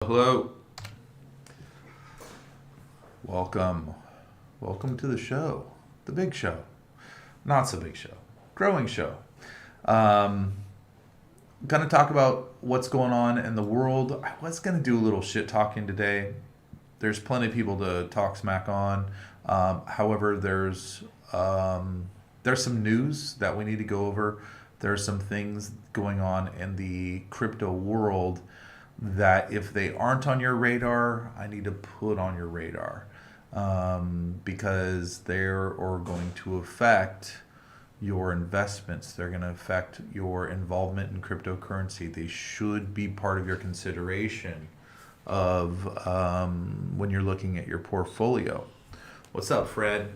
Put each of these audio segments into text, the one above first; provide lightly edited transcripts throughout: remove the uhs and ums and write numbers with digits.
Hello. Welcome. Welcome to the show. The big show. Not so big show. Growing show. Gonna talk about what's going on in the world. I was gonna do a little shit talking today. There's plenty of people to talk smack on. However, there's some news that we need to go over. There's some things going on in the crypto world that if they aren't on your radar, I need to put on your radar, because they're going to affect your investments. They're going to affect your involvement in cryptocurrency. They should be part of your consideration of when you're looking at your portfolio. What's up, Fred?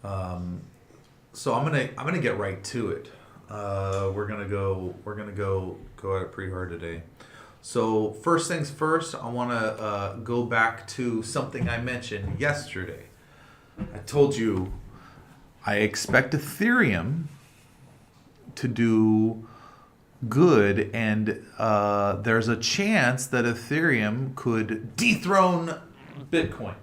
So I'm gonna get right to it. We're gonna go at it pretty hard today. So first things first, I want to go back to something I mentioned yesterday. I told you I expect Ethereum to do good, and there's a chance that Ethereum could dethrone Bitcoin.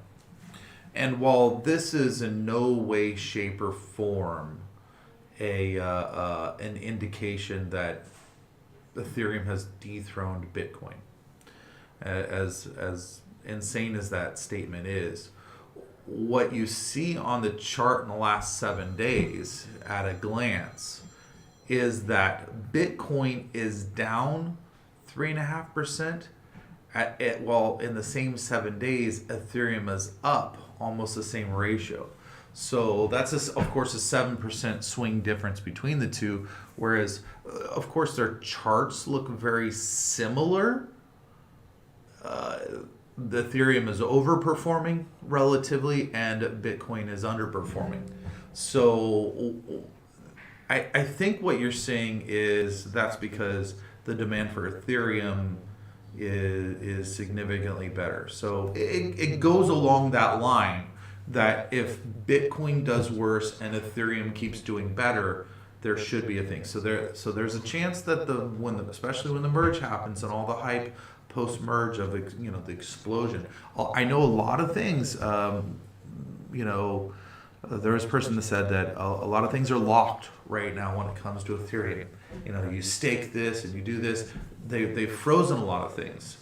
And while this is in no way, shape, or form an indication that Ethereum has dethroned Bitcoin, as insane as that statement is, what you see on the chart in the last 7 days at a glance is that Bitcoin is down 3.5%. While in the same 7 days, Ethereum is up almost the same ratio. So that's, of course, a 7% swing difference between the two, whereas, of course, their charts look very similar. The Ethereum is overperforming relatively, and Bitcoin is underperforming. So I think what you're saying is that's because the demand for Ethereum is significantly better. So it goes along that line, that if Bitcoin does worse and Ethereum keeps doing better, there should be a thing. So there's a chance that especially when the merge happens and all the hype post merge of the explosion. I know a lot of things. There was a person that said that a lot of things are locked right now when it comes to Ethereum. You stake this and you do this. They've frozen a lot of things,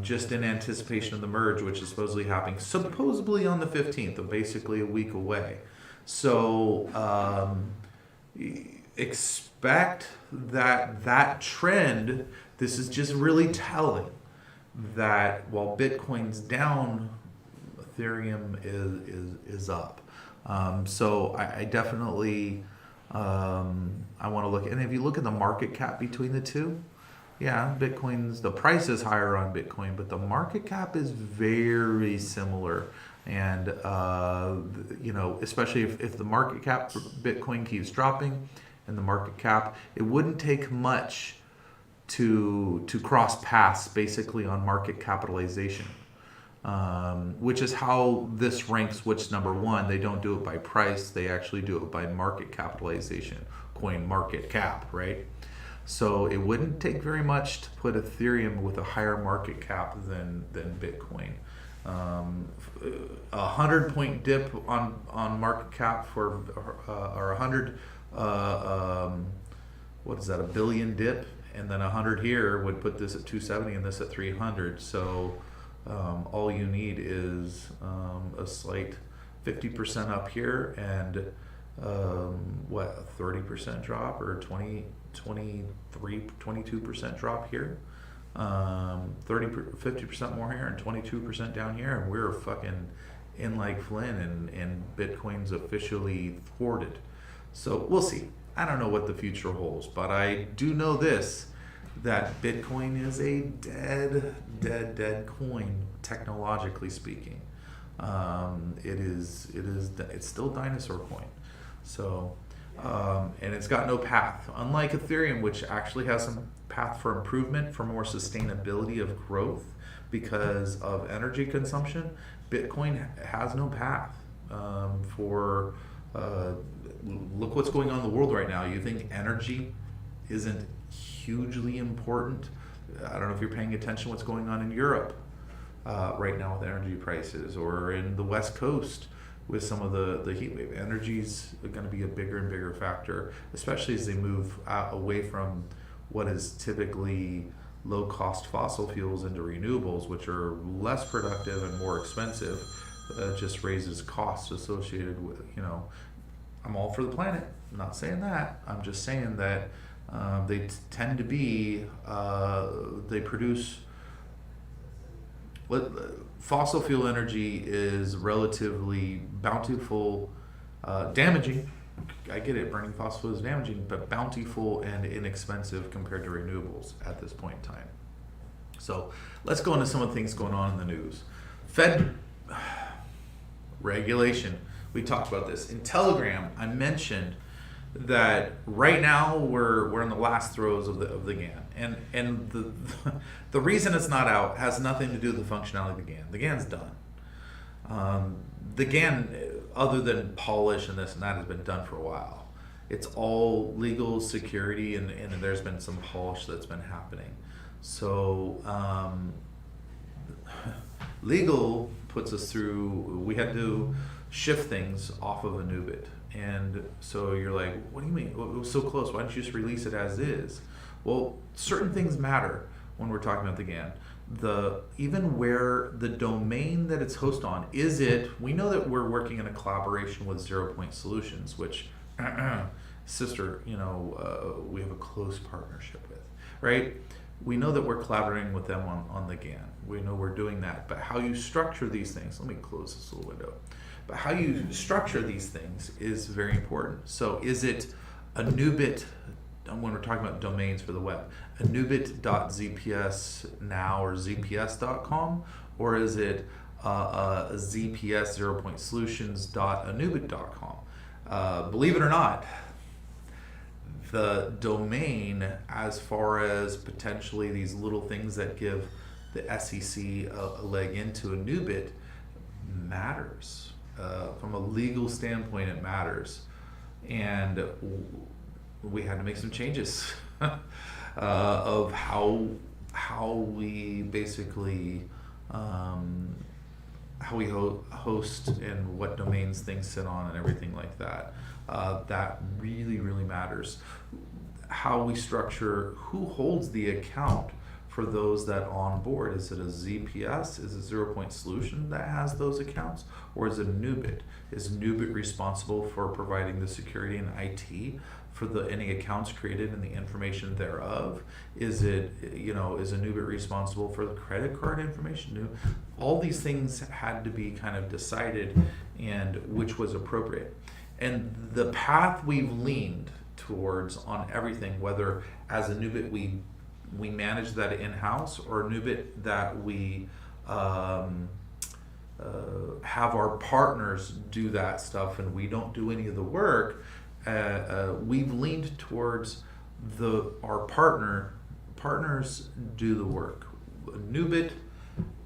just in anticipation of the merge, which is supposedly happening on the 15th, of basically a week away. So expect that trend. This is just really telling that while Bitcoin's down, Ethereum is up. So I definitely I want to look, and if you look at the market cap between the two, yeah, the price is higher on Bitcoin, but the market cap is very similar. And especially if the market cap for Bitcoin keeps dropping, and the market cap, it wouldn't take much to cross paths basically on market capitalization. Which is how this ranks which number one. They don't do it by price, they actually do it by market capitalization, coin market cap, right? So it wouldn't take very much to put Ethereum with a higher market cap than Bitcoin. 100-point dip on market cap or 100, what is that, a billion dip, and then 100 here would put this at 270 and this at 300. So all you need is a slight 50% up here and a 30% drop or 22% drop here, 50% more here and 22% down here, and we're fucking in like Flynn, and Bitcoin's officially thwarted. So we'll see. I don't know what the future holds, but I do know this, that Bitcoin is a dead coin, technologically speaking. It's still dinosaur coin. So, and it's got no path. Unlike Ethereum, which actually has some path for improvement, for more sustainability of growth because of energy consumption, Bitcoin has no path for. Look what's going on in the world right now. You think energy isn't hugely important? I don't know if you're paying attention to what's going on in Europe right now with energy prices, or in the West Coast with some of the heat wave. Energy's going to be a bigger and bigger factor, especially as they move away from what is typically low-cost fossil fuels into renewables, which are less productive and more expensive. Just raises costs associated with, I'm all for the planet. I'm not saying that. I'm just saying that they tend to be, they produce, fossil fuel energy is relatively bountiful, damaging. I get it, burning fossil fuel is damaging, but bountiful and inexpensive compared to renewables at this point in time. So let's go into some of the things going on in the news. Fed regulation. We talked about this. In Telegram, I mentioned that right now we're in the last throes of the GAN. And the reason it's not out has nothing to do with the functionality of the GAN. The GAN's done. The GAN, other than polish and this and that, has been done for a while. It's all legal security, and there's been some polish that's been happening. So legal puts us through, we had to shift things off of Anubit. And so you're like, what do you mean? It was so close. Why don't you just release it as is? Well, certain things matter when we're talking about the GAN. Even where the domain that it's hosted on, we know that we're working in a collaboration with 0 Point Solutions, which sister, we have a close partnership with, right? We know that we're collaborating with them on the GAN. We know we're doing that, but how you structure these things, let me close this little window, but how you structure these things is very important. So is it Anubit, when we're talking about domains for the web, anubit.zps now or zps.com, or is it zps 0 Point Solutions.anubit.com? Believe it or not, the domain, as far as potentially these little things that give the SEC a leg into Anubit, matters. From a legal standpoint, it matters. And we had to make some changes of how we basically how we host and what domains things sit on and everything like that. That really, really matters. How we structure, who holds the account for those that onboard. Is it a ZPS? Is it 0 Point Solution that has those accounts? Or is it Anubit? Is Anubit responsible for providing the security and IT for any accounts created and the information thereof? Is Anubit responsible for the credit card information? All these things had to be kind of decided, and which was appropriate. And the path we've leaned towards on everything, whether as Anubit we manage that in-house, or Anubit that we have our partners do that stuff and we don't do any of the work, we've leaned towards our partners do the work. Anubit,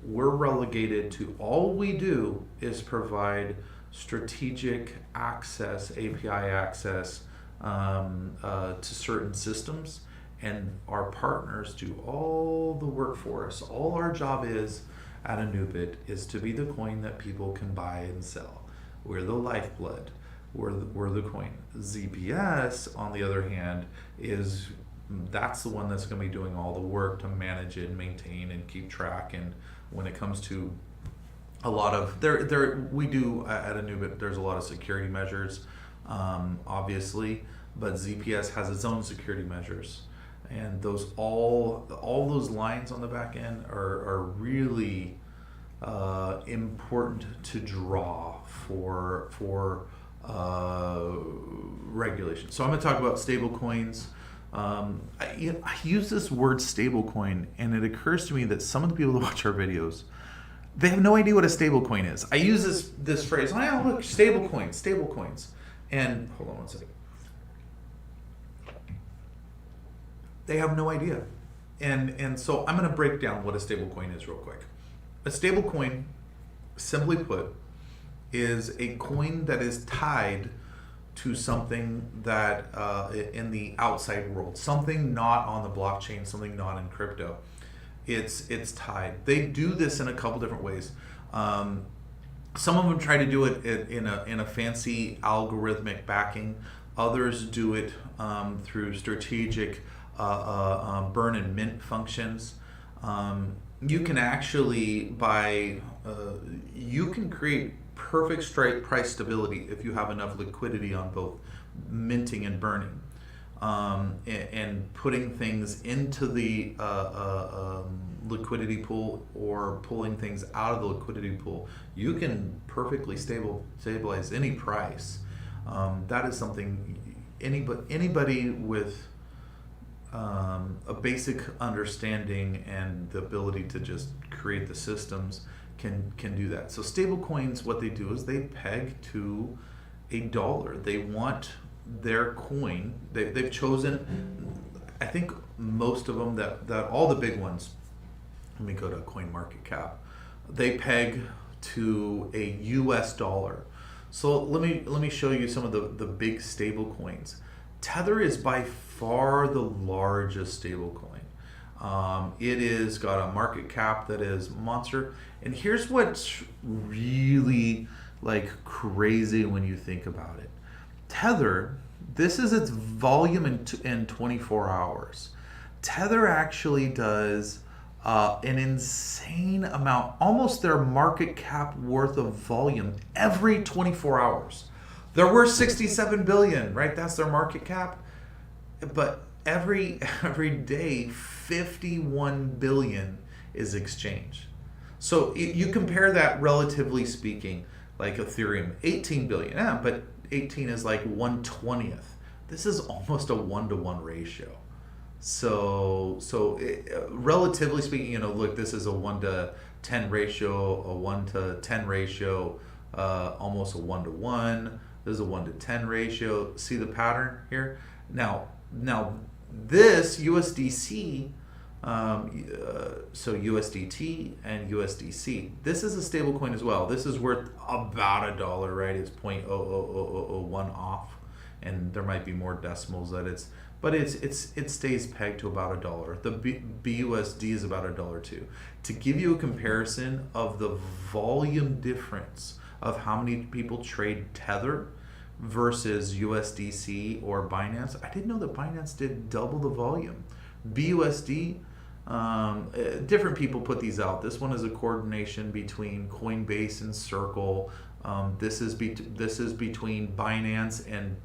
we're relegated to, all we do is provide strategic access, API access to certain systems, and our partners do all the work for us. All our job is at Anubit is to be the coin that people can buy and sell. We're the lifeblood. We're the coin. ZPS, on the other hand, that's the one that's going to be doing all the work to manage it, maintain, and keep track. And when it comes to a lot of we do at Anubit, there's a lot of security measures, obviously, but ZPS has its own security measures. And those all those lines on the back end are really important to draw for regulation. So I'm going to talk about stable coins. I use this word stable coin, and it occurs to me that some of the people that watch our videos, they have no idea what a stable coin is. I use this phrase, oh yeah, look, stable coins. And hold on one second. They have no idea. And so I'm going to break down what a stable coin is real quick. A stable coin, simply put, is a coin that is tied to something that in the outside world, something not on the blockchain, something not in crypto. it's tied. They do this in a couple different ways. Some of them try to do it in a fancy algorithmic backing. Others do it through strategic burn and mint functions. You can actually you can create perfect strike price stability if you have enough liquidity on both minting and burning, and putting things into the liquidity pool or pulling things out of the liquidity pool. You can perfectly stabilize any price. That is something anybody with a basic understanding and the ability to just create the systems can do that. So stable coins, what they do is they peg to $1. They want their coin, they've chosen, I think most of them, that all the big ones, let me go to coin market cap, they peg to a US dollar. So let me show you some of the big stable coins. Tether is by far the largest stable coin. It is got a market cap that is monster. And here's what's really like crazy when you think about it. Tether, this is its volume in 24 hours. Tether actually does an insane amount, almost their market cap worth of volume every 24 hours. They're worth 67 billion, right? That's their market cap. But every day, 51 billion is exchanged. So you compare that, relatively speaking, like Ethereum, 18 billion, yeah, but 18 is like 1/20th. This is almost a 1-to-1 ratio. So relatively speaking, look, this is a 1-to-10 ratio, a 1-to-10 ratio, almost a 1-to-1. This is a 1-to-10 ratio. See the pattern here? Now this USDC, so USDT and USDC, this is a stable coin as well. This is worth about $1, right? It's 0.00001 off, and there might be more decimals that it stays pegged to about $1. The BUSD is about $1 too. To give you a comparison of the volume difference of how many people trade Tether versus USDC or Binance, I didn't know that Binance did double the volume. BUSD, different people put these out. This one is a coordination between Coinbase and Circle. This is between Binance and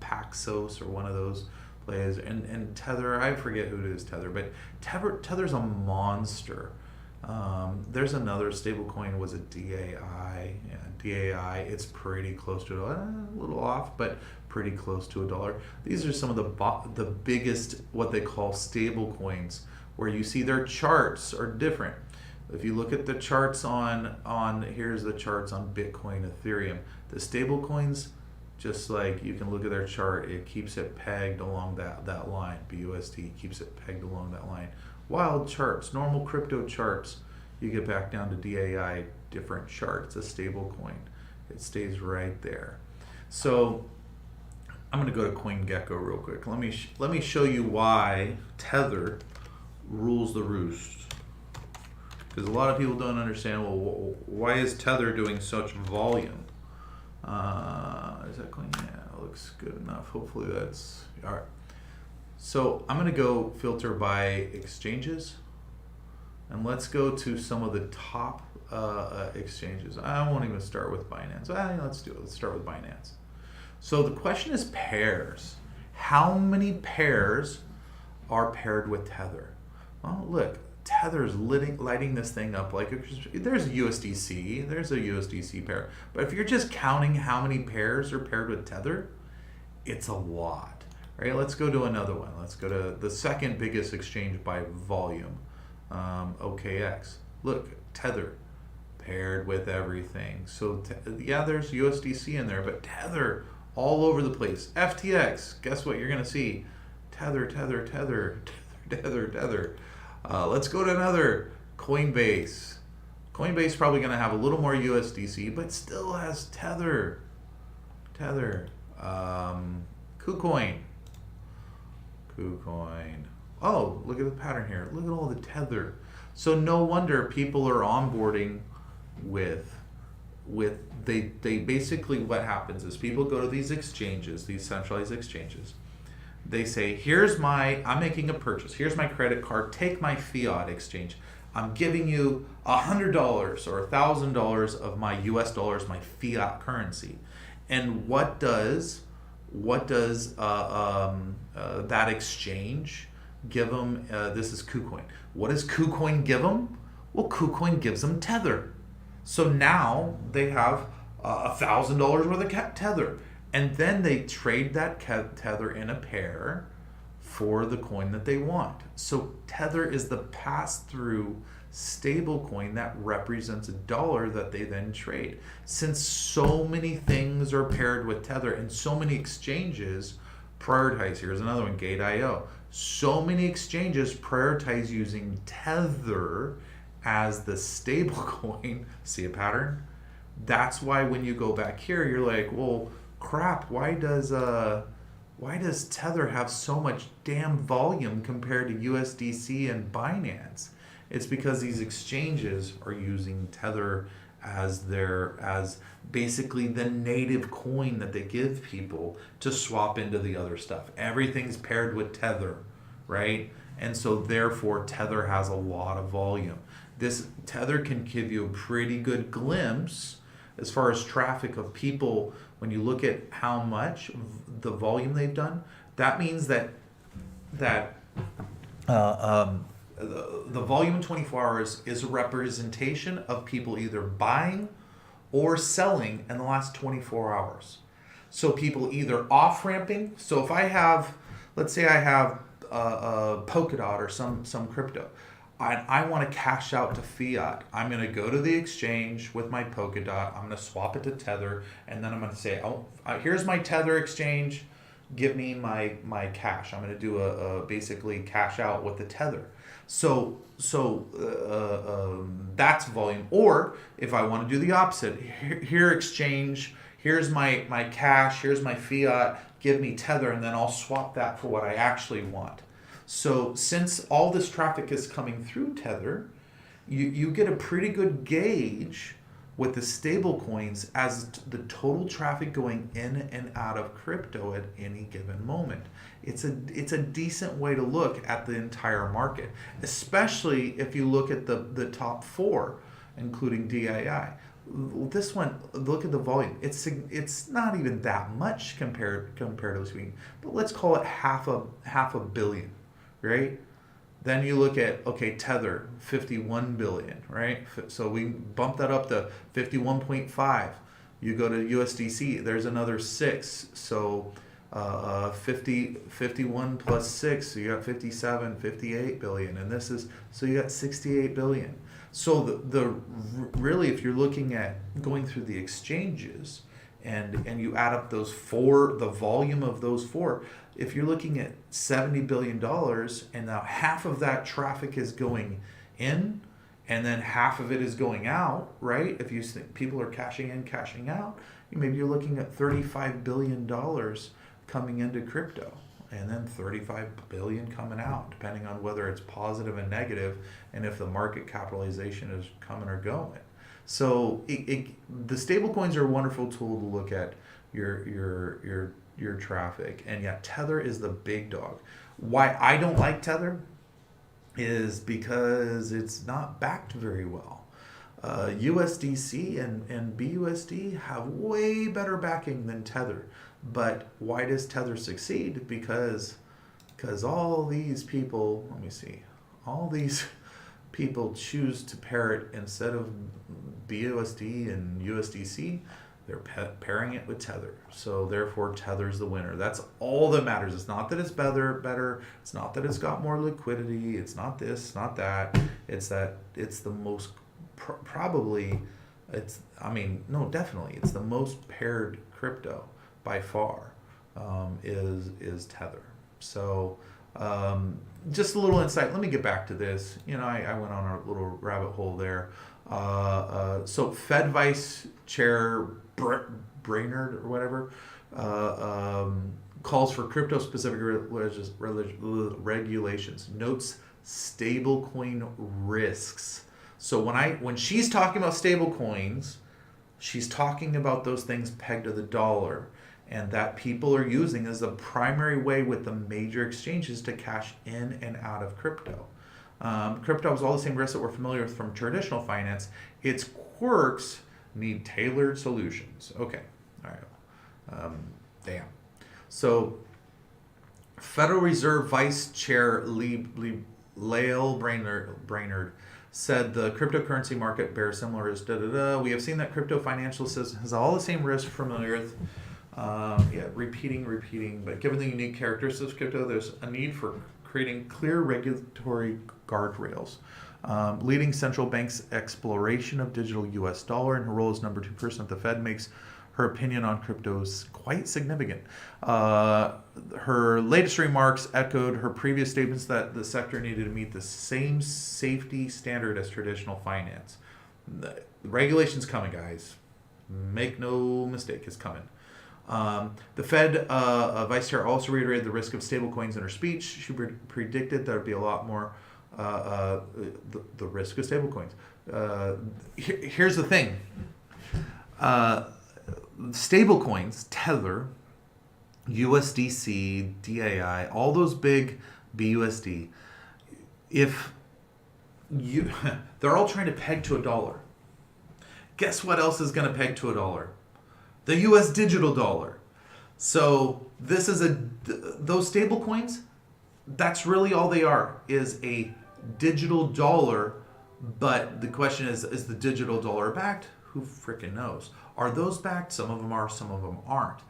Paxos, or one of those plays, and Tether. I forget who it is, Tether, but Tether's a monster. There's another stable coin, was it DAI? Yeah, DAI. It's pretty close to a little off, but pretty close to $1. These are some of the biggest, what they call stable coins, where you see their charts are different. If you look at the charts on here's the charts on Bitcoin, Ethereum, the stable coins, just like you can look at their chart, it keeps it pegged along that line. BUSD keeps it pegged along that line. Wild charts, normal crypto charts, you get back down to DAI, different charts, a stable coin. It stays right there. So I'm going to go to CoinGecko real quick. Let me show you why Tether rules the roost. Because a lot of people don't understand, well, why is Tether doing such volume? Is that coin? Yeah, it looks good enough. Hopefully that's all right. So I'm going to go filter by exchanges, and let's go to some of the top exchanges. I won't even start with Binance. Let's do it. Let's start with Binance. So the question is pairs. How many pairs are paired with Tether? Well, look, Tether's lighting this thing up like there's USDC. There's a USDC pair. But if you're just counting how many pairs are paired with Tether, it's a lot. Right? Let's go to another one. Let's go to the second biggest exchange by volume, OKX. Look, Tether paired with everything. So yeah, there's USDC in there, but Tether all over the place. FTX, guess what you're gonna see? Tether, Tether, Tether, Tether, Tether. Let's go to another, Coinbase. Coinbase probably gonna have a little more USDC, but still has Tether. KuCoin. KuCoin. oh, look at the pattern here. Look at all the Tether. So no wonder people are onboarding with they basically, what happens is people go to these exchanges, these centralized exchanges. They say, I'm making a purchase. Here's my credit card. Take my fiat exchange. I'm giving you $100 or $1,000 of my US dollars, my fiat currency. And what does that exchange give them? This is KuCoin. What does KuCoin give them? Well, KuCoin gives them Tether. So now they have $1,000 worth of Tether, and then they trade that Tether in a pair for the coin that they want. So Tether is the pass-through stable coin that represents a dollar that they then trade. Since so many things are paired with Tether and so many exchanges prioritize, here's another one, Gate.io. So many exchanges prioritize using Tether as the stable coin. See a pattern? That's why when you go back here, you're like, well, crap, why does Tether have so much damn volume compared to USDC and Binance? It's because these exchanges are using Tether as basically the native coin that they give people to swap into the other stuff. Everything's paired with Tether, right? And so therefore Tether has a lot of volume. This Tether can give you a pretty good glimpse as far as traffic of people. When you look at how much the volume they've done, that means that the volume in 24 hours is a representation of people either buying or selling in the last 24 hours. So people either off-ramping. So if I have, let's say I have Polkadot or some crypto, I want to cash out to fiat. I'm going to go to the exchange with my Polkadot. I'm going to swap it to Tether, and then I'm going to say, oh, here's my Tether exchange. Give me my cash. I'm going to do a basically cash out with the Tether. So that's volume. Or if I want to do the opposite, here exchange, here's my cash, here's my fiat, give me Tether, and then I'll swap that for what I actually want. So since all this traffic is coming through Tether, you get a pretty good gauge with the stable coins as the total traffic going in and out of crypto at any given moment. It's a decent way to look at the entire market, especially if you look at the top four, including DII. This one, look at the volume. It's not even that much compared to between, but let's call it half a billion. Right? Then you look at, okay, Tether, 51 billion, right? So we bump that up to 51.5. You go to USDC, there's another 6. So 51 plus 6, so you got 57, 58 billion. And this is, so you got 68 billion. So the really, if you're looking at going through the exchanges and you add up those four, the volume of those four, if you're looking at $70 billion and now half of that traffic is going in and then half of it is going out, right? If you think people are cashing in, cashing out, maybe you're looking at $35 billion coming into crypto and then 35 billion coming out, depending on whether it's positive and negative and if the market capitalization is coming or going. So the stable coins are a wonderful tool to look at your traffic, and yet Tether is the big dog. Why I don't like Tether is because it's not backed very well. USDC and BUSD have way better backing than Tether, but why does Tether succeed? Because all these people, let me see, all these people choose to pair it instead of BUSD and USDC. They're pairing it with Tether. So therefore Tether's the winner. That's all that matters. It's not that it's better. It's not that it's got more liquidity. It's not this, it's not that. It's that it's the most definitely it's the most paired crypto by far is Tether. So just a little insight. Let me get back to this. I went on a little rabbit hole there. So Fed Vice Chair Brainerd or whatever calls for crypto-specific regulations, notes stablecoin risks. So when she's talking about stablecoins, she's talking about those things pegged to the dollar, and that people are using as the primary way with the major exchanges to cash in and out of crypto. Crypto has all the same risks that we're familiar with from traditional finance. Its quirks need tailored solutions. Okay, all right. Damn. So, Federal Reserve Vice Chair Lael Brainerd said the cryptocurrency market bears similar risks. We have seen that crypto financial system has all the same risks familiar with. Repeating. But given the unique characteristics of crypto, there's a need for creating clear regulatory guardrails. Leading central bank's exploration of digital U.S. dollar and her role as number 2 person at the Fed makes her opinion on cryptos quite significant. Her latest remarks echoed her previous statements that the sector needed to meet the same safety standard as traditional finance. The regulation's coming, guys. Make no mistake, it's coming. The Fed Vice Chair also reiterated the risk of stablecoins in her speech. She predicted there would be a lot more the risk of stablecoins. Here's the thing. Stablecoins, Tether, USDC, DAI, all those big BUSD, they're all trying to peg to $1. Guess what else is going to peg to $1? The U.S. digital dollar. So this is those stable coins, that's really all they are, is a digital dollar. But the question is the digital dollar backed? Who freaking knows? Are those backed? Some of them are, some of them aren't.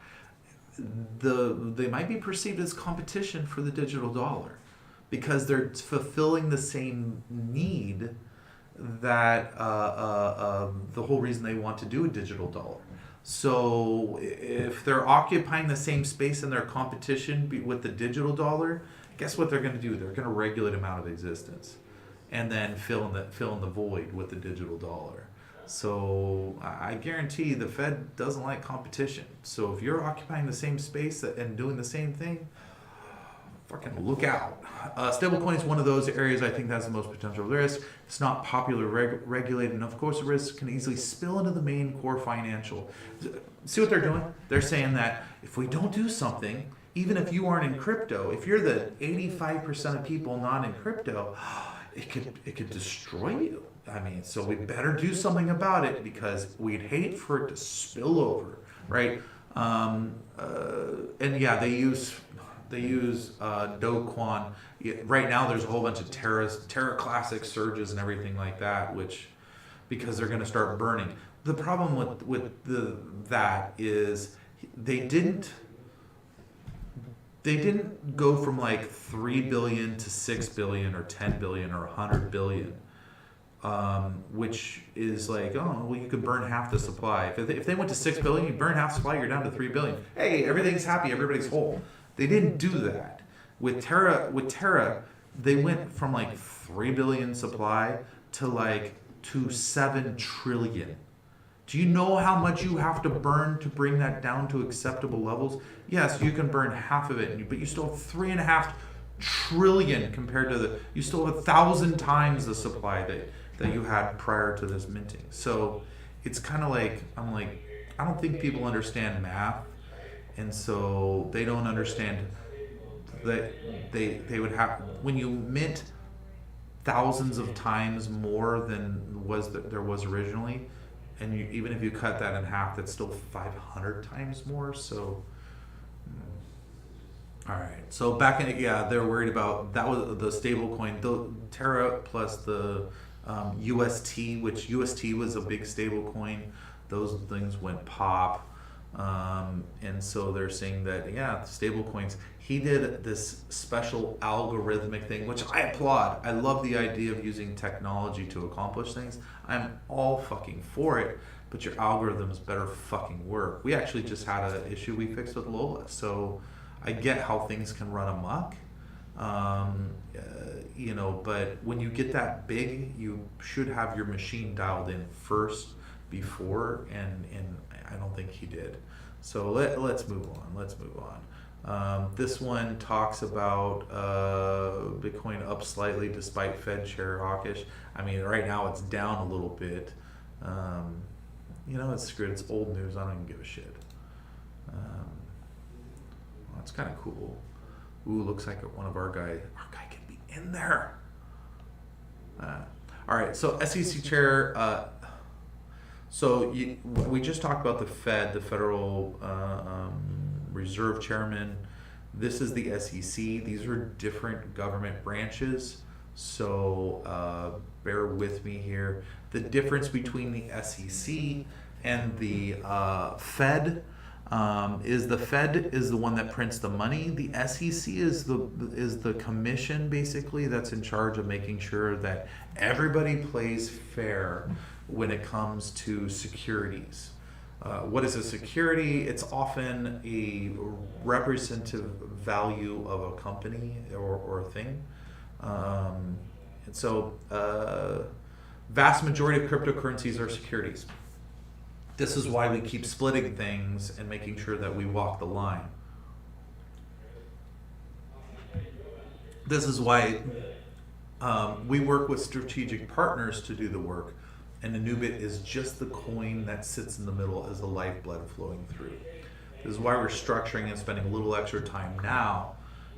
They might be perceived as competition for the digital dollar because they're fulfilling the same need that the whole reason they want to do a digital dollar. So if they're occupying the same space in their competition with the digital dollar, guess what they're going to do? They're going to regulate them out of existence, and then fill in the void with the digital dollar. So I guarantee the Fed doesn't like competition. So if you're occupying the same space and doing the same thing, fucking look out. Stablecoin is one of those areas I think that has the most potential risk. It's not popularly regulated, and of course the risk can easily spill into the main core financial. See what they're doing? They're saying that if we don't do something, even if you aren't in crypto, if you're the 85% of people not in crypto, it could destroy you. I mean, so we better do something about it because we'd hate for it to spill over, right? And yeah, they use Do Kwon. Right now, there's a whole bunch of Terra Classic surges and everything like that, because they're going to start burning. The problem with that is they didn't go from like 3 billion to 6 billion or 10 billion or 100 billion. Which is like, oh, well, you could burn half the supply. If they went to 6 billion, you burn half the supply, you're down to 3 billion. Hey, everything's happy, everybody's whole. They didn't do that. With Terra, they went from like 3 billion supply to 7 trillion. Do you know how much you have to burn to bring that down to acceptable levels? Yes, you can burn half of it, but you still have 3.5 trillion compared to you still have 1,000 times the supply that you had prior to this minting. So it's kind of like, I don't think people understand math, and so they don't understand that they would have, when you mint thousands of times more than there was originally, and even if you cut that in half, that's still 500 times more. So all right, so back in, they're worried about, that was the stable coin, the Terra plus the UST, which UST was a big stable coin. Those things went pop. And so they're saying that, stable coins, he did this special algorithmic thing, which I applaud. I love the idea of using technology to accomplish things. I'm all fucking for it, but your algorithms better fucking work. We actually just had an issue we fixed with Lola, so I get how things can run amok, but when you get that big, you should have your machine dialed in first before, and I don't think he did. So let's move on. This one talks about Bitcoin up slightly despite Fed chair hawkish. I mean, right now it's down a little bit. It's screwed. It's old news. I don't even give a shit. That's kind of cool. Ooh, looks like one of our guy can be in there. All right, so SEC chair. We just talked about the Fed, the Federal Reserve Chairman. This is the SEC. These are different government branches. So bear with me here. The difference between the SEC and the Fed is the Fed is the one that prints the money. The SEC is the commission basically that's in charge of making sure that everybody plays fair when it comes to securities. What is a security? It's often a representative value of a company or a thing. And so vast majority of cryptocurrencies are securities. This is why we keep splitting things and making sure that we walk the line. This is why we work with strategic partners to do the work, and Anubit is just the coin that sits in the middle as the lifeblood flowing through. This is why we're structuring and spending a little extra time now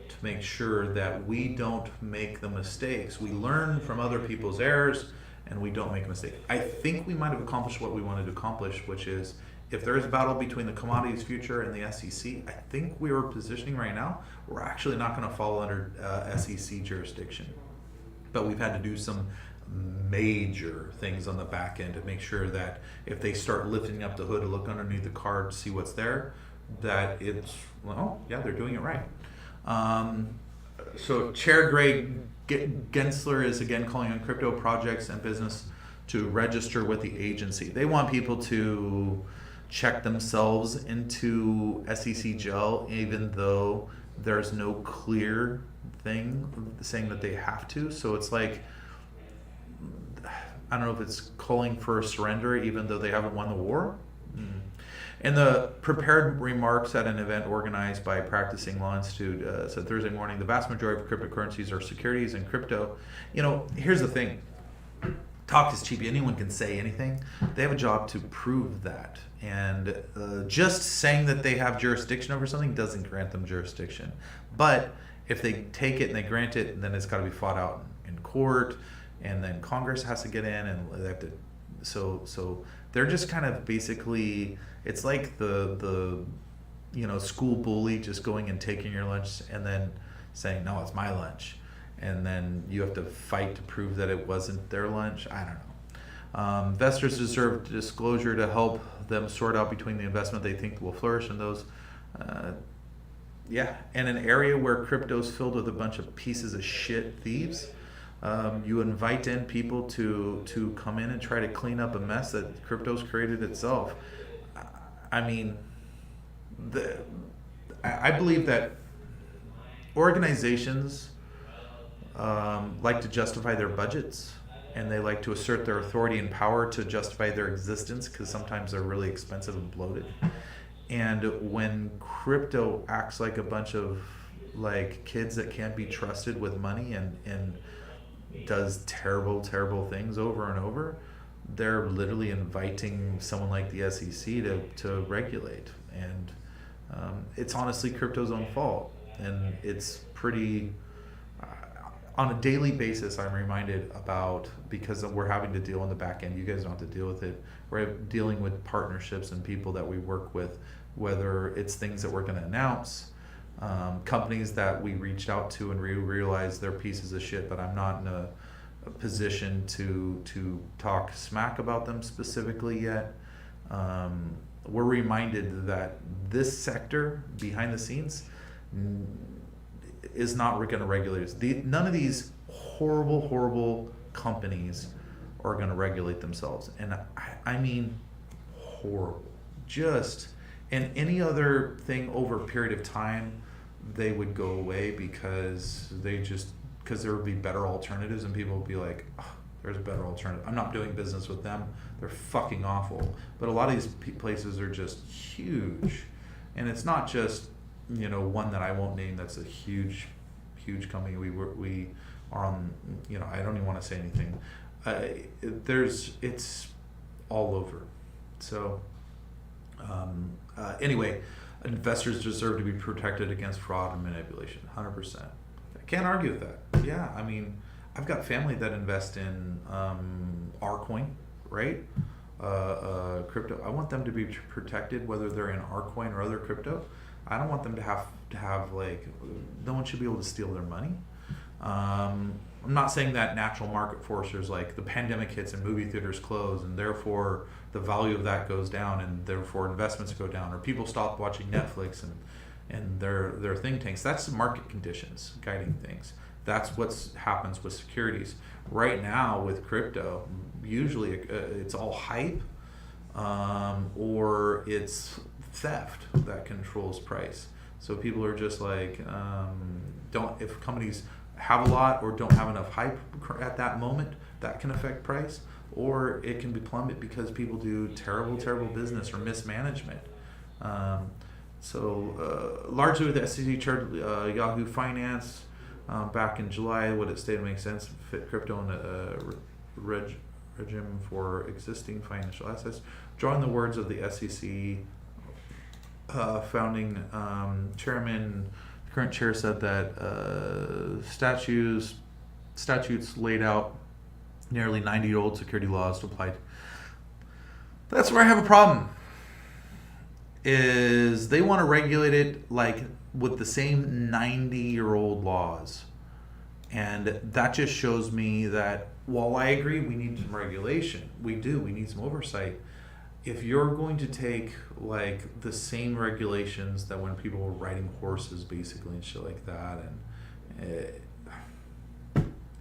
to make sure that we don't make the mistakes. We learn from other people's errors and we don't make a mistake. I think we might have accomplished what we wanted to accomplish, which is if there is a battle between the commodities future and the SEC, I think we are positioning right now, we're actually not going to fall under SEC jurisdiction. But we've had to do some major things on the back end to make sure that if they start lifting up the hood to look underneath the card to see what's there, that it's, they're doing it right. So Chair Greg Gensler is again calling on crypto projects and business to register with the agency. They want people to check themselves into SEC jail, even though there's no clear thing saying that they have to. So it's like, I don't know if it's calling for a surrender even though they haven't won the war. In the prepared remarks at an event organized by Practicing Law Institute, said Thursday morning, the vast majority of cryptocurrencies are securities and crypto. Here's the thing. Talk is cheap. Anyone can say anything. They have a job to prove that. And just saying that they have jurisdiction over something doesn't grant them jurisdiction. But if they take it and they grant it, then it's got to be fought out in court. And then Congress has to get in and they have to. So they're just kind of basically, it's like the school bully just going and taking your lunch and then saying, no, it's my lunch. And then you have to fight to prove that it wasn't their lunch. I don't know. Investors deserve disclosure to help them sort out between the investment they think will flourish and those. In an area where crypto is filled with a bunch of pieces of shit thieves, you invite in people to come in and try to clean up a mess that crypto's created itself. I mean, I believe that organizations like to justify their budgets, and they like to assert their authority and power to justify their existence because sometimes they're really expensive and bloated. And when crypto acts like a bunch of like kids that can't be trusted with money and does terrible things over and over, they're literally inviting someone like the SEC to regulate. And it's honestly crypto's own fault. And it's pretty, on a daily basis, I'm reminded about, because we're having to deal on the back end, you guys don't have to deal with it, we're dealing with partnerships and people that we work with, whether it's things that we're going to announce, companies that we reached out to and realized they're pieces of shit, but I'm not in a position to talk smack about them specifically yet. We're reminded that this sector behind the scenes is not going to regulate us. None of these horrible companies are going to regulate themselves. And I mean horrible. And any other thing over a period of time, they would go away because there would be better alternatives, and people would be like, oh, there's a better alternative. I'm not doing business with them. They're fucking awful. But a lot of these places are just huge. And it's not just one that I won't name, that's a huge company. We are on, I don't even want to say anything. It's all over. So anyway, investors deserve to be protected against fraud and manipulation, 100%. I can't argue with that. Yeah, I mean, I've got family that invest in our coin, right? Crypto. I want them to be protected, whether they're in our coin or other crypto. I don't want them to have like, no one should be able to steal their money. I'm not saying that natural market forces, like the pandemic hits and movie theaters close and therefore the value of that goes down and therefore investments go down, or people stop watching Netflix and their think tanks. That's market conditions guiding things. That's what happens with securities. Right now with crypto, usually it's all hype, or it's theft that controls price. So people are just like, if companies have a lot or don't have enough hype at that moment, that can affect price, or it can be plummet because people do terrible business or mismanagement. Largely with the SEC charged Yahoo Finance back in July, what it stated makes sense, fit crypto in the regime for existing financial assets. Drawing the words of the SEC founding chairman, current chair said that statutes laid out nearly 90-year-old security laws to apply. That's where I have a problem. Is they want to regulate it like with the same 90-year-old laws. And that just shows me that while I agree we need some regulation, we need some oversight. If you're going to take like the same regulations that when people were riding horses basically and shit like that, and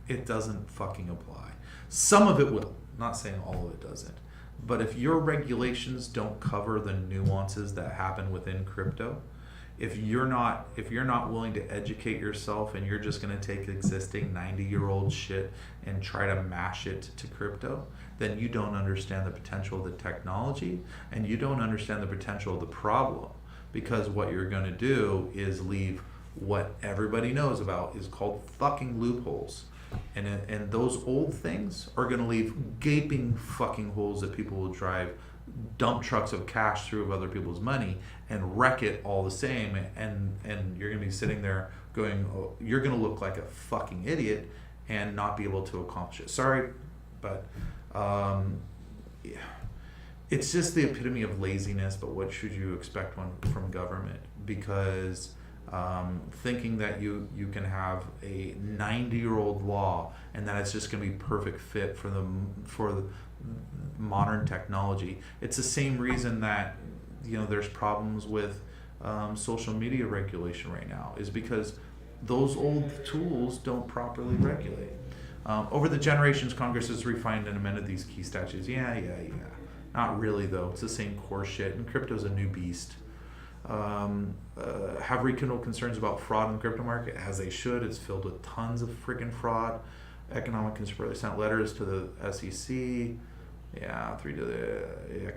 it doesn't fucking apply. Some of it will, not saying all of it doesn't. But if your regulations don't cover the nuances that happen within crypto, if you're not willing to educate yourself and you're just going to take existing 90-year-old shit and try to mash it to crypto, then you don't understand the potential of the technology and you don't understand the potential of the problem, because what you're going to do is leave what everybody knows about is called fucking loopholes. And those old things are going to leave gaping fucking holes that people will drive dump trucks of cash through of other people's money and wreck it all the same, and you're going to be sitting there going, oh, you're going to look like a fucking idiot and not be able to accomplish it. Sorry, but yeah. It's just the epitome of laziness, but what should you expect from government? Because thinking that you can have a 90-year-old law and that it's just going to be perfect fit for the modern technology. It's the same reason that there's problems with social media regulation right now, is because those old tools don't properly regulate. Over the generations, Congress has refined and amended these key statutes. Yeah. Not really though. It's the same core shit, and crypto's a new beast. Have rekindled concerns about fraud in the crypto market, as they should. It's filled with tons of freaking fraud. Economic conspiracy sent letters to the SEC.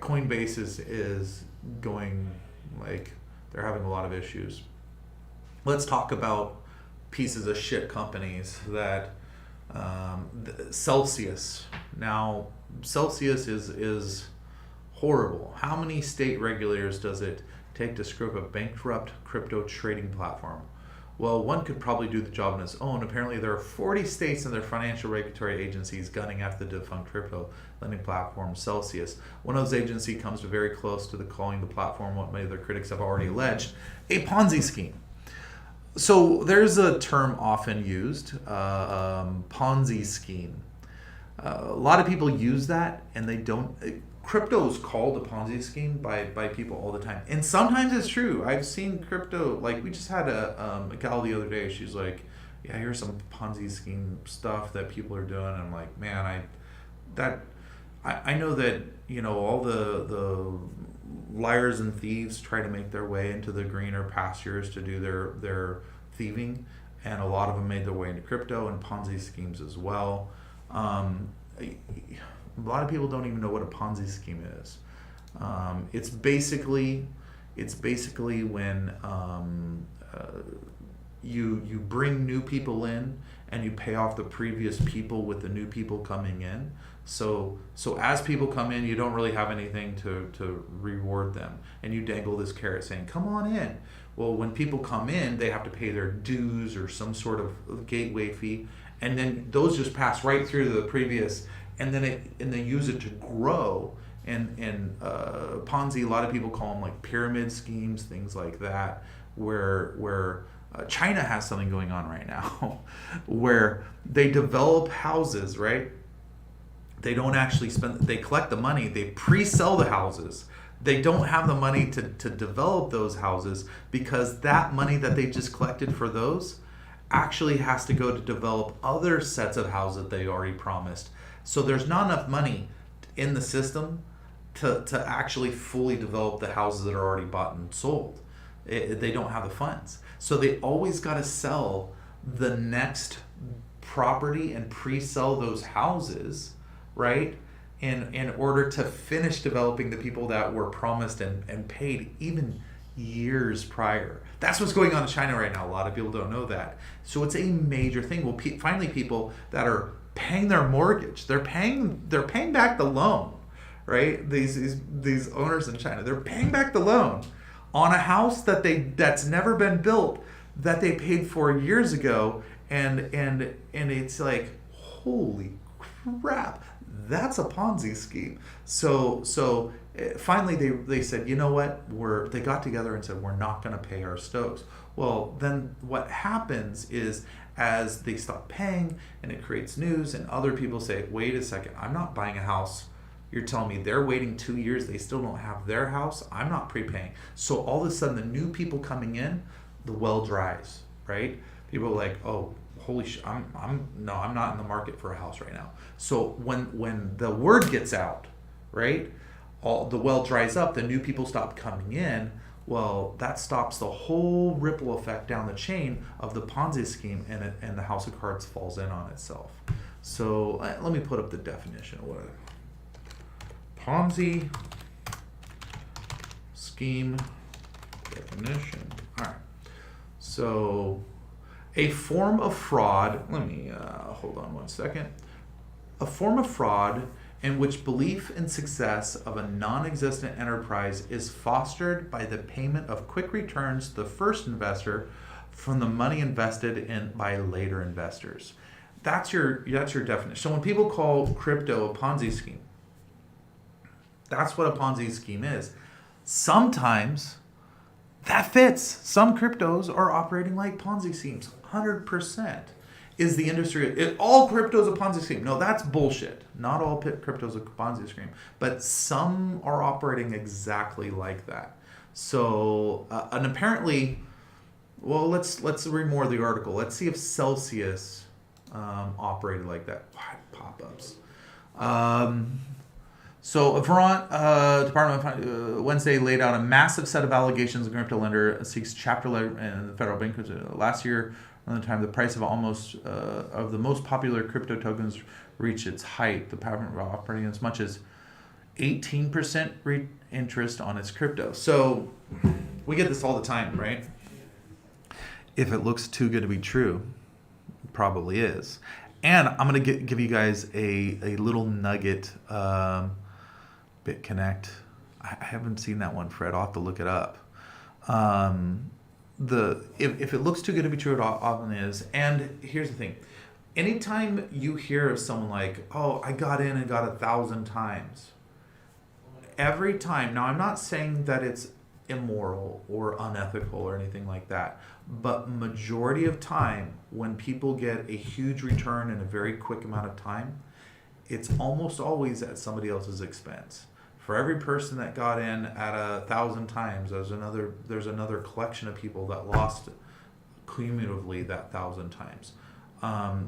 Coinbase is going, like, they're having a lot of issues. Let's talk about pieces of shit companies that Celsius. Now, Celsius is horrible. How many state regulators does it take to screw up a bankrupt crypto trading platform? Well, one could probably do the job on its own. Apparently, there are 40 states and their financial regulatory agencies gunning after the defunct crypto lending platform Celsius. One of those agencies comes to very close to calling the platform what many of their critics have already alleged, a Ponzi scheme. So there's a term often used, Ponzi scheme. A lot of people use that, and they don't. Crypto is called a Ponzi scheme by people all the time, and sometimes it's true. I've seen crypto, like we just had a gal the other day. She's like, "Yeah, here's some Ponzi scheme stuff that people are doing." And I'm like, "Man, I know that all the liars and thieves try to make their way into the greener pastures to do their thieving, and a lot of them made their way into crypto and Ponzi schemes as well." A lot of people don't even know what a Ponzi scheme is. It's basically It's basically when you bring new people in and you pay off the previous people with the new people coming in. So as people come in, you don't really have anything to reward them, and you dangle this carrot saying, "Come on in." Well, when people come in, they have to pay their dues or some sort of gateway fee, and then those just pass right through to the previous, and then they use it to grow. And Ponzi, a lot of people call them like pyramid schemes, things like that, where China has something going on right now, where they develop houses, right? They don't actually they collect the money, they pre-sell the houses. They don't have the money to develop those houses, because that money that they just collected for those actually has to go to develop other sets of houses that they already promised. So there's not enough money in the system to actually fully develop the houses that are already bought and sold. They don't have the funds. So they always got to sell the next property and pre-sell those houses, right? In order to finish developing the people that were promised and paid even years prior. That's what's going on in China right now. A lot of people don't know that. So it's a major thing. Well, finally, people that are paying their mortgage, they're paying back the loan, right? These owners in China, they're paying back the loan on a house that's never been built, that they paid for years ago, and it's like, holy crap, that's a Ponzi scheme. So finally they said, you know what, they got together and said, we're not going to pay our stokes. Well, then what happens is, as they stop paying and it creates news, and other people say, wait a second, I'm not buying a house. You're telling me they're waiting 2 years, they still don't have their house, I'm not prepaying. So all of a sudden, the new people coming in, the well dries, right? People are like, oh, holy shit, I'm not in the market for a house right now. So when the word gets out, right, the well dries up, the new people stop coming in. Well, that stops the whole ripple effect down the chain of the Ponzi scheme, and the house of cards falls in on itself. So let me put up the definition. What Ponzi scheme definition. All right. So a form of fraud. Let me hold on one second. A form of fraud in which belief in success of a non-existent enterprise is fostered by the payment of quick returns to the first investor from the money invested in by later investors. That's your definition. So when people call crypto a Ponzi scheme, that's what a Ponzi scheme is. Sometimes that fits. Some cryptos are operating like Ponzi schemes, 100%. Is the industry, all crypto is a Ponzi scheme? No, that's bullshit. Not all crypto is a Ponzi scheme, but some are operating exactly like that. So, and apparently, well, let's read more of the article. Let's see if Celsius operated like that. Pop-ups. So, Vermont Department of Wednesday laid out a massive set of allegations. A crypto lender seeks Chapter 11 in the federal bankruptcy. Last year, around the time the price of of the most popular crypto tokens reached its height, the pattern of operating as much as 18% interest on its crypto. So we get this all the time, right? If it looks too good to be true, it probably is. And I'm going to give you guys a little nugget. BitConnect. I haven't seen that one, Fred. I'll have to look it up. If it looks too good to be true, it often is. And here's the thing. Anytime you hear of someone like, oh, I got in and got 1,000 times. Every time, now I'm not saying that it's immoral or unethical or anything like that, but majority of time when people get a huge return in a very quick amount of time, it's almost always at somebody else's expense. For every person that got in at 1,000 times, there's another collection of people that lost cumulatively that 1,000 times.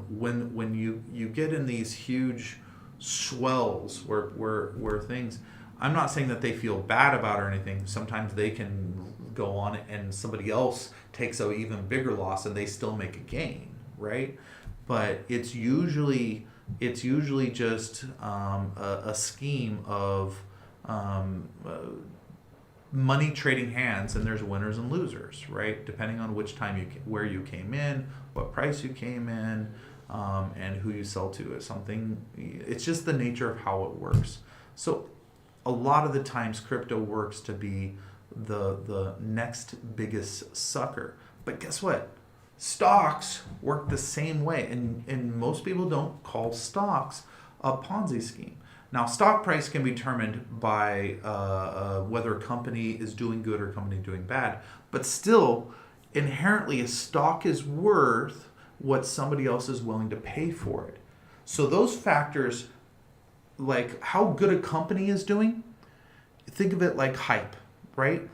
When you get in these huge swells where things, I'm not saying that they feel bad about it or anything. Sometimes they can go on and somebody else takes an even bigger loss and they still make a gain, right? But it's usually just a scheme of money trading hands, and there's winners and losers, right? Depending on which time where you came in, what price you came in, and who you sell to. It's just the nature of how it works. So a lot of the times crypto works to be the next biggest sucker. But guess what? Stocks work the same way, and most people don't call stocks a Ponzi scheme. Now, stock price can be determined by whether a company is doing good or a company doing bad, but still, inherently, a stock is worth what somebody else is willing to pay for it. So those factors, like how good a company is doing, think of it like hype, right?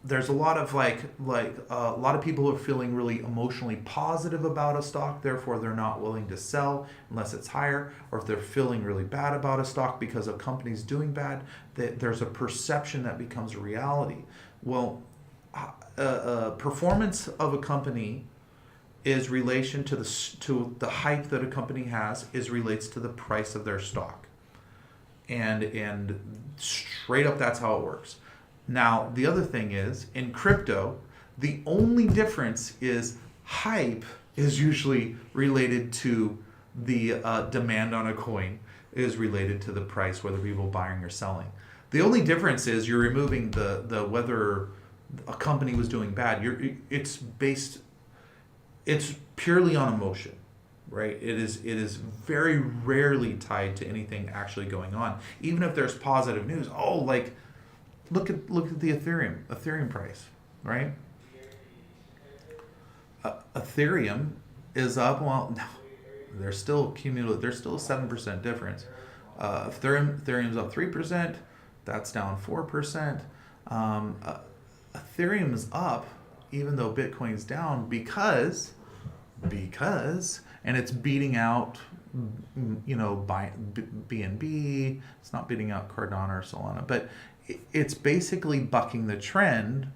There's a lot of a lot of people are feeling really emotionally positive about a stock, therefore they're not willing to sell unless it's higher. Or if they're feeling really bad about a stock because a company's doing bad, there's a perception that becomes a reality. Well, performance of a company is relation to the hype that a company has relates to the price of their stock, and straight up that's how it works. Now, the other thing is, in crypto, the only difference is hype is usually related to the demand on a coin, is related to the price, whether people are buying or selling. The only difference is you're removing the whether a company was doing bad. It's purely on emotion, right? It is very rarely tied to anything actually going on. Even if there's positive news, look at the Ethereum price, right? Ethereum is up. Well, no, there's still cumulative. There's still a 7% difference. Ethereum's up 3%. That's down 4%. Ethereum is up, even though Bitcoin's down, because, and it's beating out, BNB. It's not beating out Cardano or Solana, but it's basically bucking the trend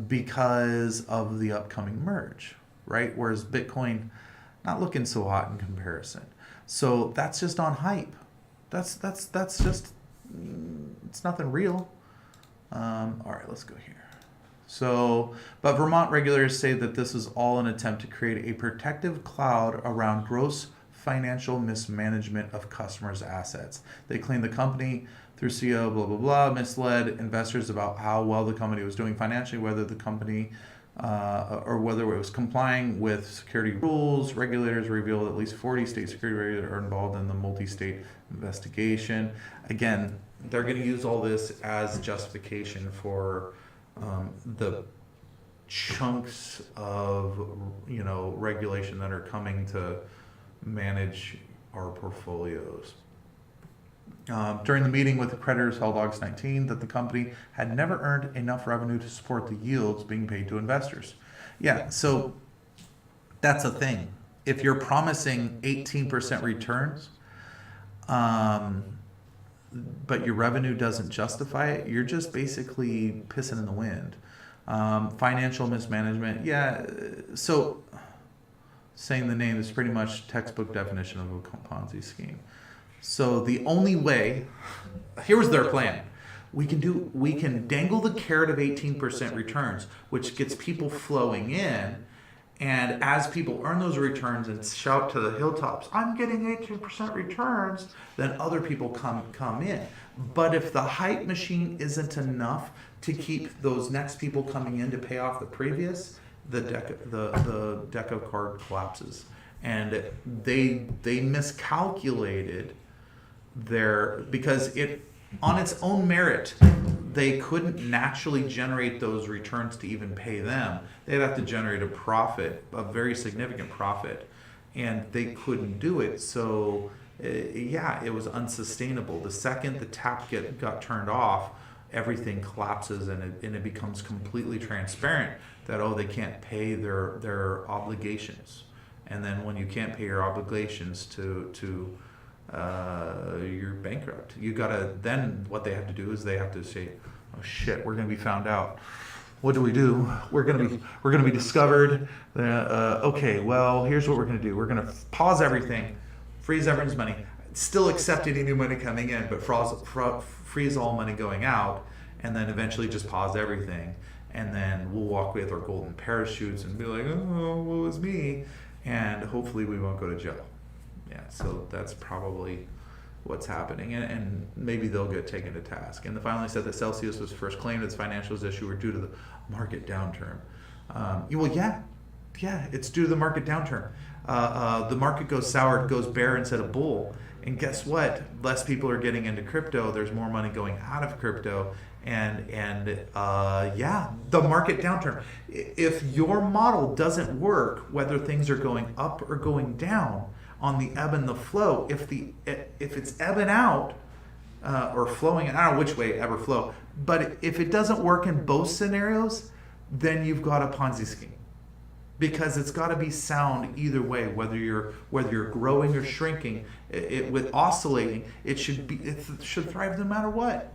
because of the upcoming merge, right? Whereas Bitcoin not looking so hot in comparison. So that's just on hype. That's just, it's nothing real. All right, let's go here. So, but Vermont regulators say that this is all an attempt to create a protective cloud around gross financial mismanagement of customers' assets. They claim the company, through CEO, blah, blah, blah, misled investors about how well the company was doing financially, whether the company or whether it was complying with security rules. Regulators revealed at least 40 state security regulators are involved in the multi-state investigation. Again, they're going to use all this as justification for the chunks of regulation that are coming to manage our portfolios. During the meeting with the creditors held August 19, that the company had never earned enough revenue to support the yields being paid to investors. Yeah, so that's a thing. If you're promising 18% returns, but your revenue doesn't justify it, you're just basically pissing in the wind. Financial mismanagement, yeah, so saying the name is pretty much textbook definition of a Ponzi scheme. So the only way, here was their plan. We can dangle the carrot of 18% returns, which gets people flowing in, and as people earn those returns and shout to the hilltops, I'm getting 18% returns, then other people come in. But if the hype machine isn't enough to keep those next people coming in to pay off the previous, the deck of cards collapses. And they miscalculated because it, on its own merit, they couldn't naturally generate those returns to even pay them. They'd have to generate a profit, a very significant profit, and they couldn't do it. So it was unsustainable. The second the tap got turned off, everything collapses, and it becomes completely transparent that they can't pay their obligations. And then when you can't pay your obligations you're bankrupt. Then what they have to do is they have to say, oh shit, we're going to be found out. What do? We're going to be discovered. Okay, well, here's what we're going to do. We're going to pause everything, freeze everyone's money, still accept any new money coming in, but freeze all money going out. and then eventually just pause everything, and then we'll walk away with our golden parachutes and be like, oh, what was me? And hopefully we won't go to jail. Yeah, so that's probably what's happening, and maybe they'll get taken to task. And they finally said that Celsius was first claimed its financials issue were due to the market downturn. Well, yeah, it's due to the market downturn. The market goes sour, it goes bear instead of bull. And guess what? Less people are getting into crypto. There's more money going out of crypto. And the market downturn. If your model doesn't work, whether things are going up or going down on the ebb and the flow, if it's ebbing out or flowing, I don't know which way, ebb or flow, but if it doesn't work in both scenarios, then you've got a Ponzi scheme. Because it's got to be sound either way, whether you're growing or shrinking. With oscillating, it should thrive no matter what.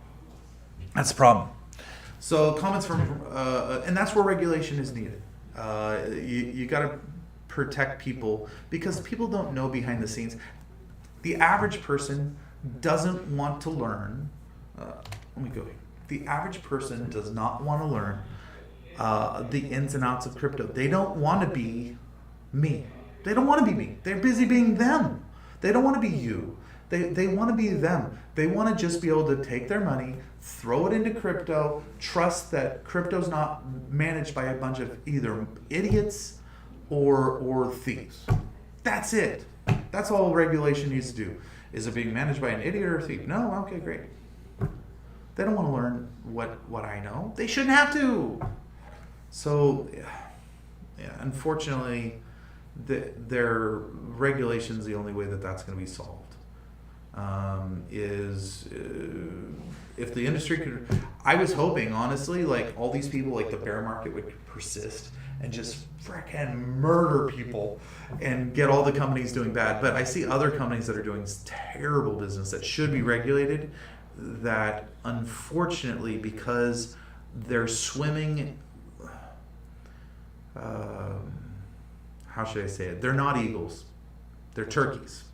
That's the problem. So comments from, and that's where regulation is needed. You got to protect people, because people don't know behind the scenes. The average person doesn't want to learn. The average person does not want to learn the ins and outs of crypto. They don't want to be me. They don't want to be me. They're busy being them. They don't want to be you. They want to be them. They want to just be able to take their money, throw it into crypto, trust that crypto's not managed by a bunch of either idiots or thieves. That's it. That's all regulation needs to do. Is it being managed by an idiot or a thief? No? Okay, great. They don't want to learn what I know. They shouldn't have to. So, unfortunately, their regulation's the only way that's going to be solved. If the industry could, I was hoping, honestly, like all these people, like the bear market would persist and just frickin' murder people and get all the companies doing bad. But I see other companies that are doing terrible business that should be regulated, that unfortunately, because they're swimming, how should I say it? They're not eagles, they're turkeys,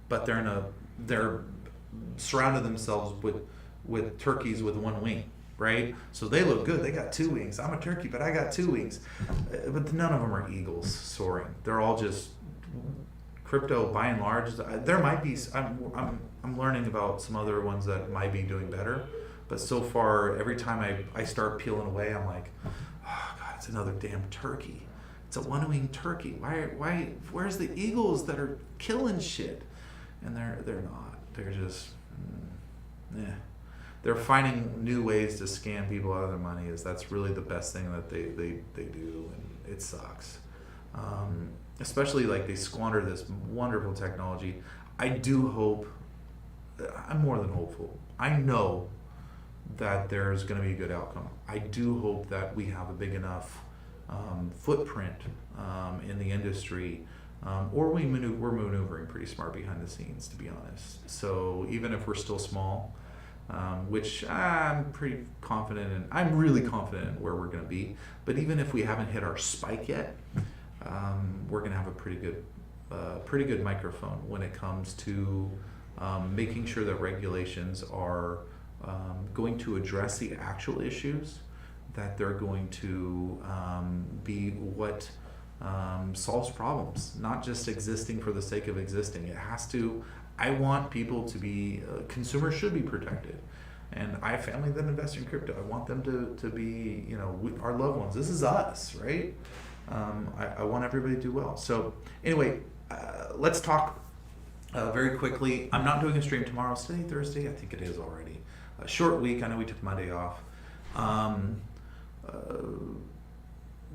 but they're surrounded themselves with turkeys with one wing, right? So they look good. They got two wings. I'm a turkey, but I got two wings. But none of them are eagles soaring. They're all just crypto by and large. There might be. I'm learning about some other ones that might be doing better, but so far, every time I start peeling away, I'm like, oh God, it's another damn turkey. It's a one-winged turkey. Why? Where's the eagles that are killing shit? And they're not. They're just, They're finding new ways to scam people out of their money. That's really the best thing that they do, and it sucks. Especially like they squander this wonderful technology. I do hope, I'm more than hopeful. I know that there's going to be a good outcome. I do hope that we have a big enough footprint in the industry, or we're maneuvering pretty smart behind the scenes, to be honest. So even if we're still small, which I'm pretty confident in, I'm really confident in where we're going to be. But even if we haven't hit our spike yet, we're going to have a pretty good microphone when it comes to making sure that regulations are going to address the actual issues, that they're going to be what solves problems, not just existing for the sake of existing. It has to. I want people to be, consumers should be protected. And I have family that invest in crypto. I want them to be, our loved ones. This is us, right? I want everybody to do well. So anyway, let's talk very quickly. I'm not doing a stream tomorrow. It's today Thursday? I think it is already. A short week. I know we took Monday off.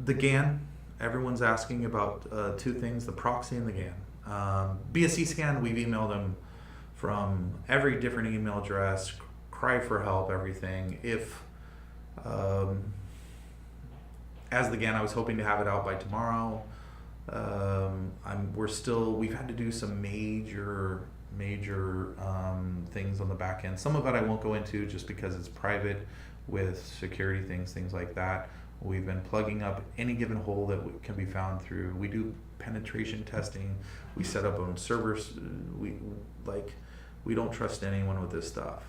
The GAN. Everyone's asking about two things, the proxy and the GAN. BSC scan, we've emailed them from every different email address, cry for help, everything. If, as the GAN, I was hoping to have it out by tomorrow. We've had to do some major things on the back end. Some of it I won't go into just because it's private with security things like that. We've been plugging up any given hole that can be found through. We do penetration testing. We set up on servers. We don't trust anyone with this stuff.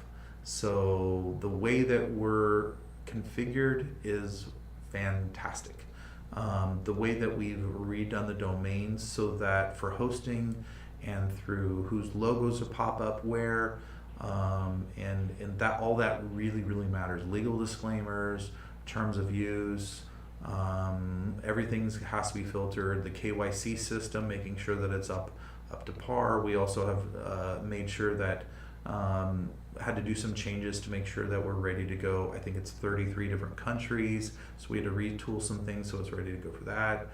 So the way that we're configured is fantastic. The way that we've redone the domains so that for hosting and through whose logos will pop up where, and that all that really matters. Legal disclaimers, terms of use, everything has to be filtered. The KYC system, making sure that it's up to par. We also have made sure that had to do some changes to make sure that we're ready to go. I think it's 33 different countries, so we had to retool some things so it's ready to go for that.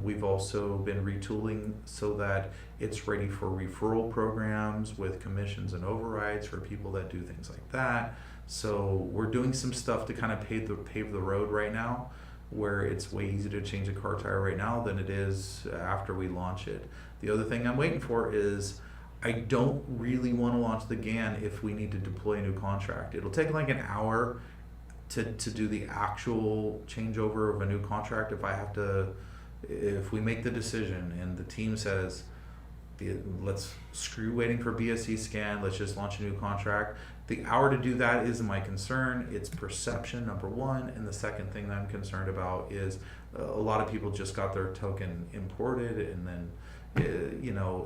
We've also been retooling so that it's ready for referral programs with commissions and overrides for people that do things like that. So we're doing some stuff to kind of pave the road right now, where it's way easier to change a car tire right now than it is after we launch it. The other thing I'm waiting for is I don't really want to launch the GAN if we need to deploy a new contract. It'll take like an hour to do the actual changeover of a new contract. If we make the decision and the team says, let's screw waiting for BSC scan, let's just launch a new contract. The hour to do that isn't my concern. It's perception, number one. And the second thing that I'm concerned about is a lot of people just got their token imported, and then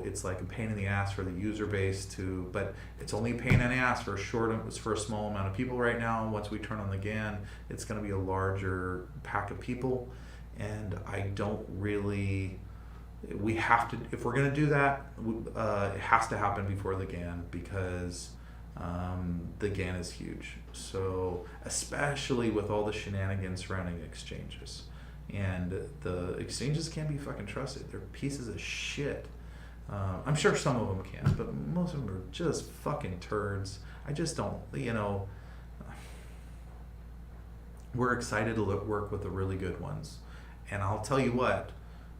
it's like a pain in the ass for the user base but it's only a pain in the ass for a small amount of people right now. Once we turn on the GAN, it's going to be a larger pack of people, and I don't really. We have to, if we're going to do that, it has to happen before the GAN, because the GAN is huge. So especially with all the shenanigans surrounding exchanges. And the exchanges can't be fucking trusted. They're pieces of shit. I'm sure some of them can, but most of them are just fucking turds. I just don't, we're excited to work with the really good ones. And I'll tell you what,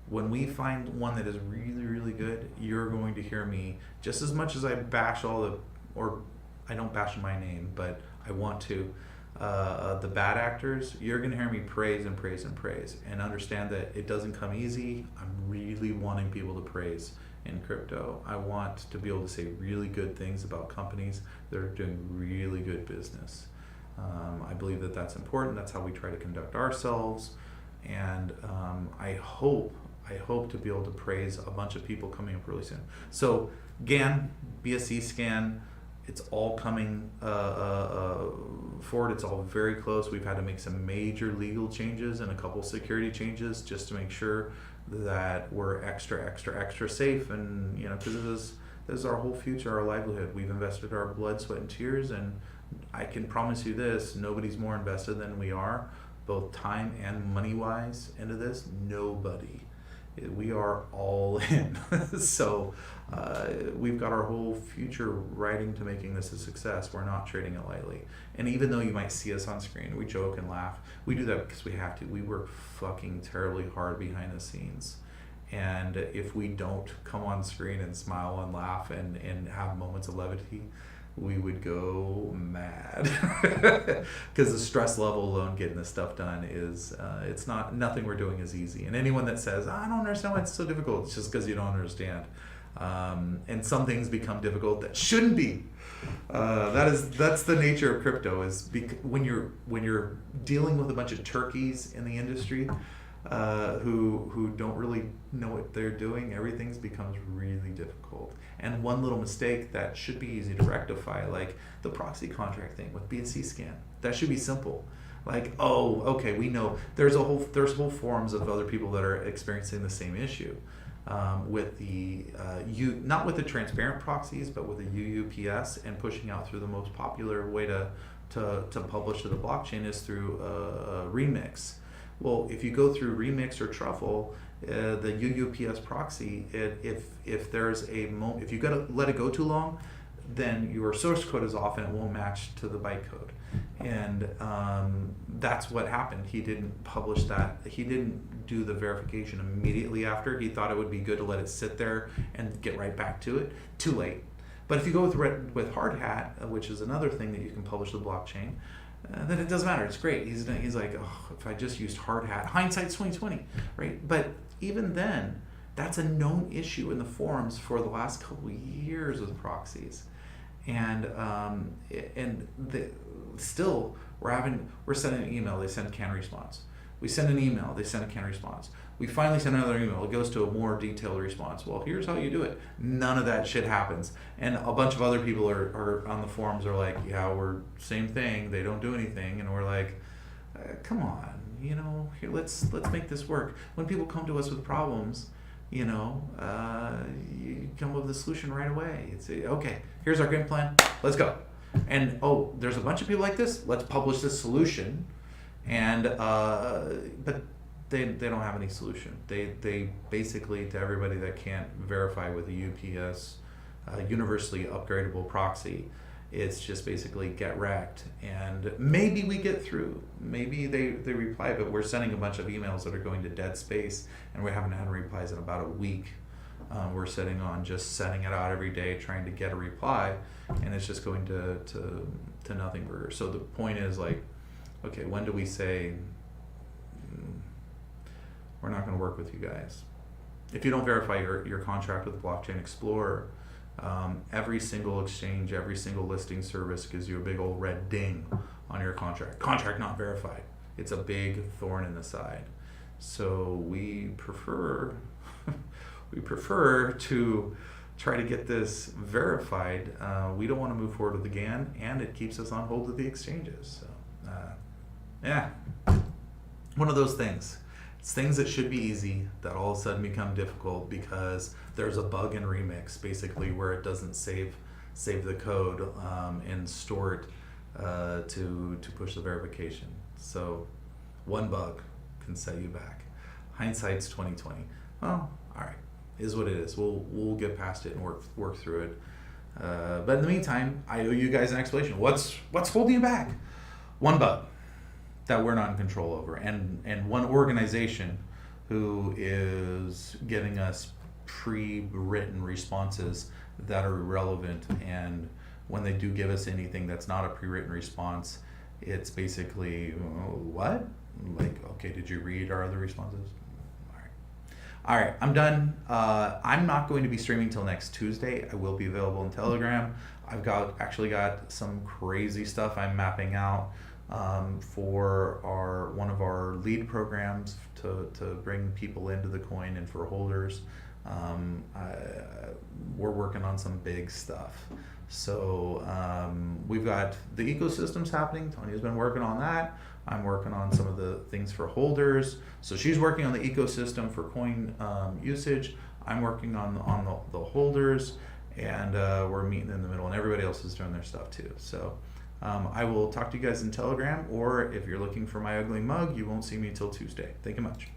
when we find one that is really good, you're going to hear me, just as much as I bash I don't bash my name, but I want to, the bad actors, you're going to hear me praise and praise and praise, and understand that it doesn't come easy. I'm really wanting people to praise in crypto. I want to be able to say really good things about companies that are doing really good business. I believe that that's important. That's how we try to conduct ourselves, and I hope to be able to praise a bunch of people coming up really soon. So GAN, BSC scan, it's all coming forward. It's all very close. We've had to make some major legal changes and a couple security changes just to make sure that we're extra safe. And because this is our whole future, our livelihood. We've invested our blood, sweat, and tears, and I can promise you this: nobody's more invested than we are, both time and money wise, into this. Nobody. We are all in. So we've got our whole future riding to making this a success. We're not trading it lightly. And even though you might see us on screen, we joke and laugh. We do that because we have to. We work fucking terribly hard behind the scenes. And if we don't come on screen and smile and laugh and have moments of levity, we would go mad. Because the stress level alone getting this stuff done is, nothing we're doing is easy. And anyone that says, I don't understand why it's so difficult, it's just because you don't understand. And some things become difficult that shouldn't be. That's the nature of crypto, is when you're dealing with a bunch of turkeys in the industry, who don't really know what they're doing, everything becomes really difficult. And one little mistake that should be easy to rectify, like the proxy contract thing with BSC scan, that should be simple. Like, oh, okay, we know there's whole forums of other people that are experiencing the same issue with the not with the transparent proxies, but with the UUPS, and pushing out through the most popular way to publish to the blockchain is through Remix. Well, if you go through Remix or Truffle, the UUPS proxy, if there's if you gotta let it go too long, then your source code is off and it won't match to the bytecode. And that's what happened. He didn't publish that. He didn't do the verification immediately after. He thought it would be good to let it sit there and get right back to it. Too late. But if you go with Hard Hat, which is another thing that you can publish to the blockchain, then it doesn't matter. It's great. He's like, oh, if I just used Hard Hat, hindsight's 2020, right? But even then, that's a known issue in the forums for the last couple of years with proxies. Still we're sending an email, they send a canned response. We send an email, they send a canned response. We finally send another email, it goes to a more detailed response. Well, here's how you do it. None of that shit happens. And a bunch of other people are on the forums are like, yeah, we're same thing, they don't do anything. And we're like, come on, here, let's make this work. When people come to us with problems, you come up with a solution right away. It's okay, here's our game plan, let's go. And there's a bunch of people like this, let's publish this solution. And but they don't have any solution. They basically, to everybody that can't verify with a UPS universally upgradable proxy, it's just basically get wrecked. And maybe we get through, maybe they reply, but we're sending a bunch of emails that are going to dead space, and we haven't had replies in about a week. We're sitting on just sending it out every day, trying to get a reply, and it's just going to nothing burger. So the point is, like, okay, when do we say we're not going to work with you guys? If you don't verify your contract with Blockchain Explorer, every single exchange, every single listing service gives you a big old red ding on your contract. Contract not verified. It's a big thorn in the side. So we prefer to try to get this verified. We don't want to move forward with the GAN, and it keeps us on hold with the exchanges. So yeah, one of those things. It's things that should be easy that all of a sudden become difficult because there's a bug in Remix, basically, where it doesn't save the code and store it to push the verification. So one bug can set you back. Hindsight's 2020. Well, all right, is what it is. We'll get past it and work through it. But in the meantime, I owe you guys an explanation. What's holding you back? One bug that we're not in control over, and one organization who is giving us pre-written responses that are irrelevant, and when they do give us anything that's not a pre-written response, it's basically, what? Like, okay, did you read our other responses? All right, I'm done. I'm not going to be streaming till next Tuesday. I will be available in Telegram. I've actually got some crazy stuff I'm mapping out for one of our lead programs to bring people into the coin and for holders. We're working on some big stuff. So we've got the ecosystems happening. Tonia's been working on that. I'm working on some of the things for holders. So she's working on the ecosystem for coin usage. I'm working on the holders, and we're meeting in the middle, and everybody else is doing their stuff too. So I will talk to you guys in Telegram, or if you're looking for my ugly mug, you won't see me till Tuesday. Thank you much.